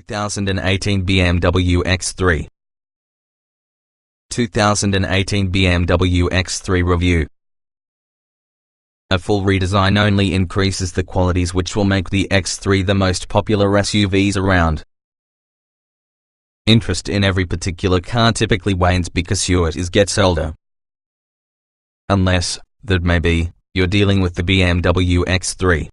2018 BMW X3. 2018 BMW X3 review. A full redesign only increases the qualities which will make the X3 the most popular SUVs around. Interest in every particular car typically wanes because yours gets older. Unless, that may be, you're dealing with the BMW X3.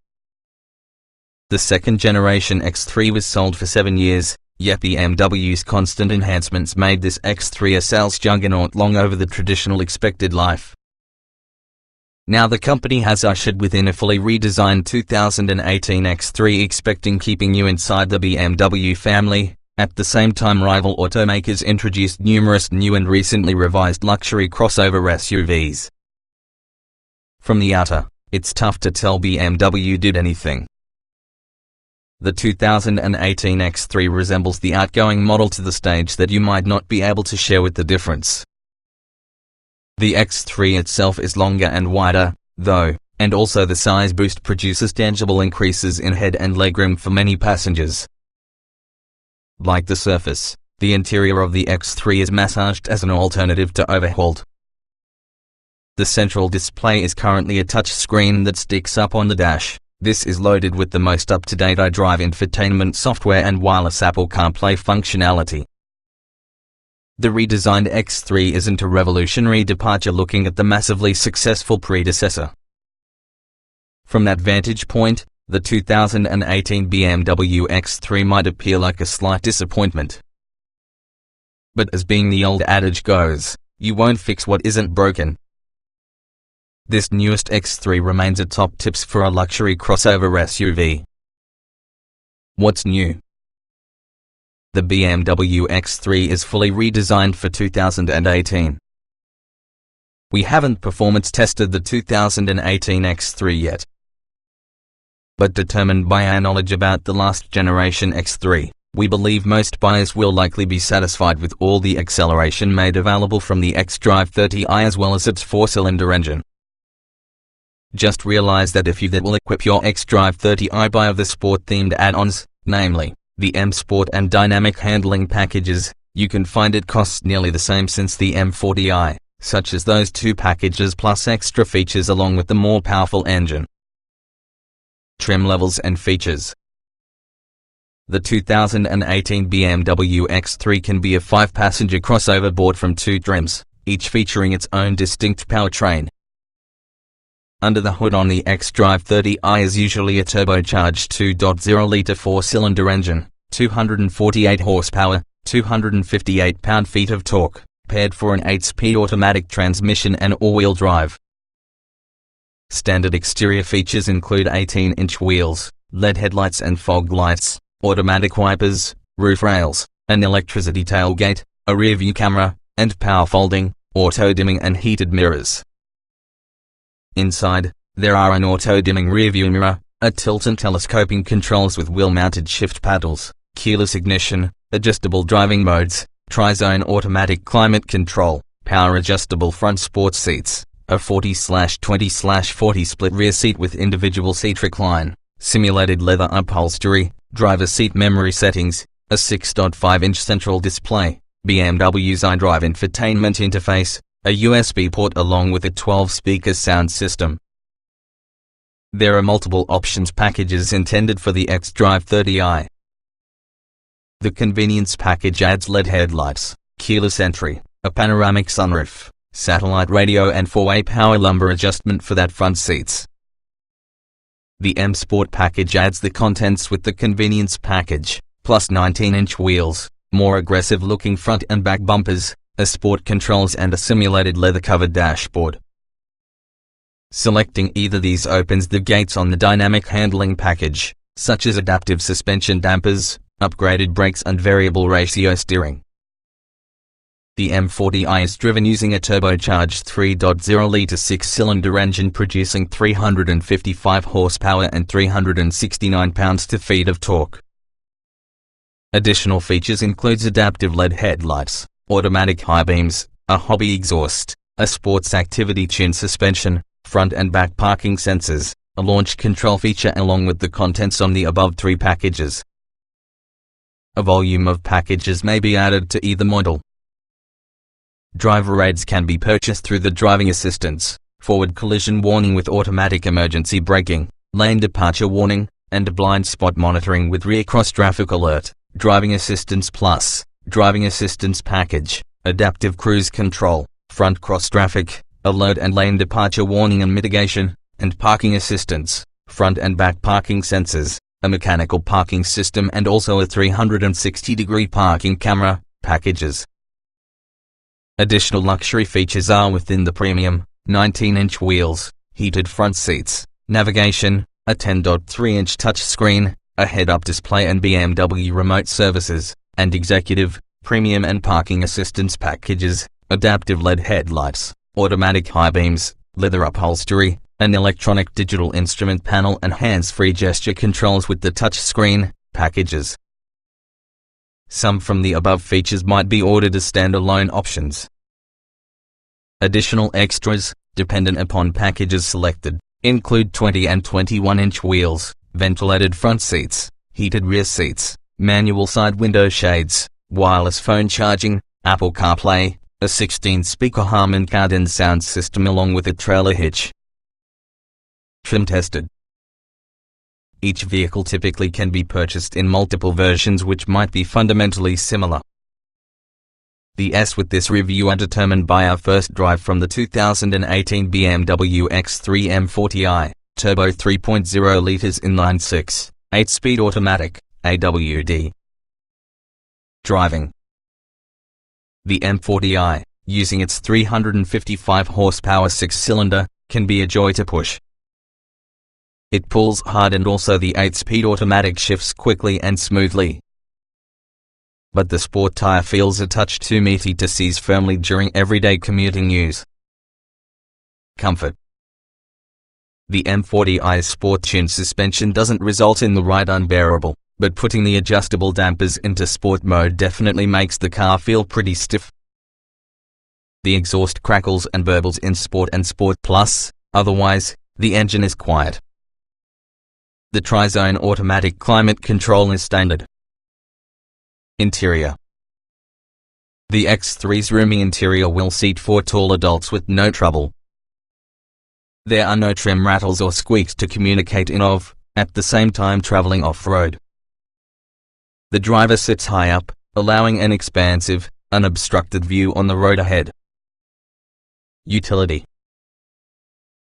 The second generation X3 was sold for 7 years, yet BMW's constant enhancements made this X3 a sales juggernaut long over the traditional expected life. Now the company has ushered within a fully redesigned 2018 X3, expecting keeping you inside the BMW family. At the same time, rival automakers introduced numerous new and recently revised luxury crossover SUVs. From the outer, it's tough to tell BMW did anything. The 2018 X3 resembles the outgoing model to the stage that you might not be able to share with the difference. The X3 itself is longer and wider, though, and also the size boost produces tangible increases in head and legroom for many passengers. Like the surface, the interior of the X3 is massaged as an alternative to overhauled. The central display is currently a touchscreen that sticks up on the dash. This is loaded with the most up-to-date iDrive infotainment software and wireless Apple CarPlay functionality. The redesigned X3 isn't a revolutionary departure looking at the massively successful predecessor. From that vantage point, the 2018 BMW X3 might appear like a slight disappointment. But as being the old adage goes, you won't fix what isn't broken. This newest X3 remains a top tips for a luxury crossover SUV. What's new? The BMW X3 is fully redesigned for 2018. We haven't performance tested the 2018 X3 yet. But determined by our knowledge about the last generation X3, we believe most buyers will likely be satisfied with all the acceleration made available from the xDrive 30i as well as its 4-cylinder engine. Just realize that if you will equip your xDrive 30i by the sport-themed add-ons, namely, the M Sport and Dynamic Handling packages, you can find it costs nearly the same since the M40i, such as those two packages plus extra features along with the more powerful engine. Trim levels and features. The 2018 BMW X3 can be a 5-passenger crossover bought from 2 trims, each featuring its own distinct powertrain. Under the hood on the xDrive 30i is usually a turbocharged 2.0-litre 4-cylinder engine, 248 horsepower, 258 pound-feet of torque, paired for an 8-speed automatic transmission and all-wheel drive. Standard exterior features include 18-inch wheels, LED headlights and fog lights, automatic wipers, roof rails, an electricity tailgate, a rear-view camera, and power folding, auto-dimming and heated mirrors. Inside, there are an auto-dimming rear-view mirror, a tilt and telescoping controls with wheel-mounted shift paddles, keyless ignition, adjustable driving modes, tri-zone automatic climate control, power-adjustable front sports seats, a 40/20/40 split rear seat with individual seat recline, simulated leather upholstery, driver seat memory settings, a 6.5-inch central display, BMW's iDrive infotainment interface, a USB port along with a 12-speaker sound system. There are multiple options packages intended for the xDrive 30i. The convenience package adds LED headlights, keyless entry, a panoramic sunroof, satellite radio and 4-way power lumbar adjustment for that front seats. The M Sport package adds the contents with the convenience package, plus 19-inch wheels, more aggressive-looking front and back bumpers, a sport controls and a simulated leather-covered dashboard. Selecting either these opens the gates on the dynamic handling package, such as adaptive suspension dampers, upgraded brakes and variable ratio steering. The M40i is driven using a turbocharged 3.0-litre 6-cylinder engine producing 355 horsepower and 369 pounds-feet of torque. Additional features includes adaptive LED headlights, automatic high beams, a hobby exhaust, a sports activity tune suspension, front and back parking sensors, a launch control feature along with the contents on the above 3 packages. A volume of packages may be added to either model. Driver aids can be purchased through the driving assistance, forward collision warning with automatic emergency braking, lane departure warning, and blind spot monitoring with rear cross traffic alert, driving assistance plus, driving assistance package, adaptive cruise control, front cross traffic, alert and lane departure warning and mitigation, and parking assistance, front and back parking sensors, a mechanical parking system and also a 360-degree parking camera, packages. Additional luxury features are within the premium, 19-inch wheels, heated front seats, navigation, a 10.3-inch touchscreen, a head-up display and BMW remote services, and executive, premium and parking assistance packages, adaptive LED headlights, automatic high beams, leather upholstery, an electronic digital instrument panel and hands-free gesture controls with the touchscreen, packages. Some from the above features might be ordered as standalone options. Additional extras, dependent upon packages selected, include 20 and 21-inch wheels, ventilated front seats, heated rear seats, manual side window shades, wireless phone charging, Apple CarPlay, a 16-speaker Harman Kardon sound system along with a trailer hitch. Trim tested. Each vehicle typically can be purchased in multiple versions which might be fundamentally similar. The S with this review are determined by our first drive from the 2018 BMW X3 M40i, turbo 3.0 litres inline-six, 8-speed automatic, AWD. Driving. The M40i, using its 355 horsepower 6-cylinder, can be a joy to push. It pulls hard and also the 8-speed automatic shifts quickly and smoothly. But the sport tire feels a touch too meaty to seize firmly during everyday commuting use. Comfort. The M40i's sport-tuned suspension doesn't result in the ride unbearable, but putting the adjustable dampers into sport mode definitely makes the car feel pretty stiff. The exhaust crackles and burbles in Sport and Sport Plus, otherwise, the engine is quiet. The tri-zone automatic climate control is standard. Interior. The X3's roomy interior will seat 4 tall adults with no trouble. There are no trim rattles or squeaks to communicate at the same time traveling off-road. The driver sits high up, allowing an expansive, unobstructed view on the road ahead. Utility.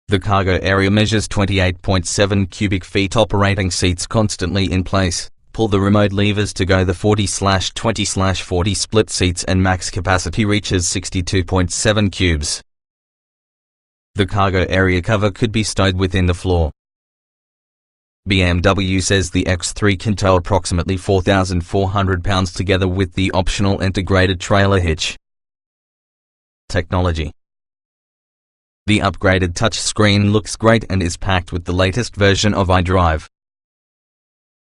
The cargo area measures 28.7 cubic feet. Operating seats constantly in place. Pull the remote levers to go the 40/20/40 split seats and max capacity reaches 62.7 cubes. The cargo area cover could be stowed within the floor. BMW says the X3 can tow approximately 4,400 pounds together with the optional integrated trailer hitch. Technology. The upgraded touchscreen looks great and is packed with the latest version of iDrive.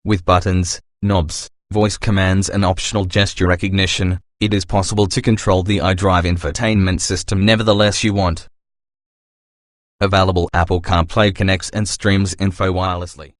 With buttons, knobs, voice commands and optional gesture recognition, it is possible to control the iDrive infotainment system nevertheless you want. Available Apple CarPlay connects and streams info wirelessly.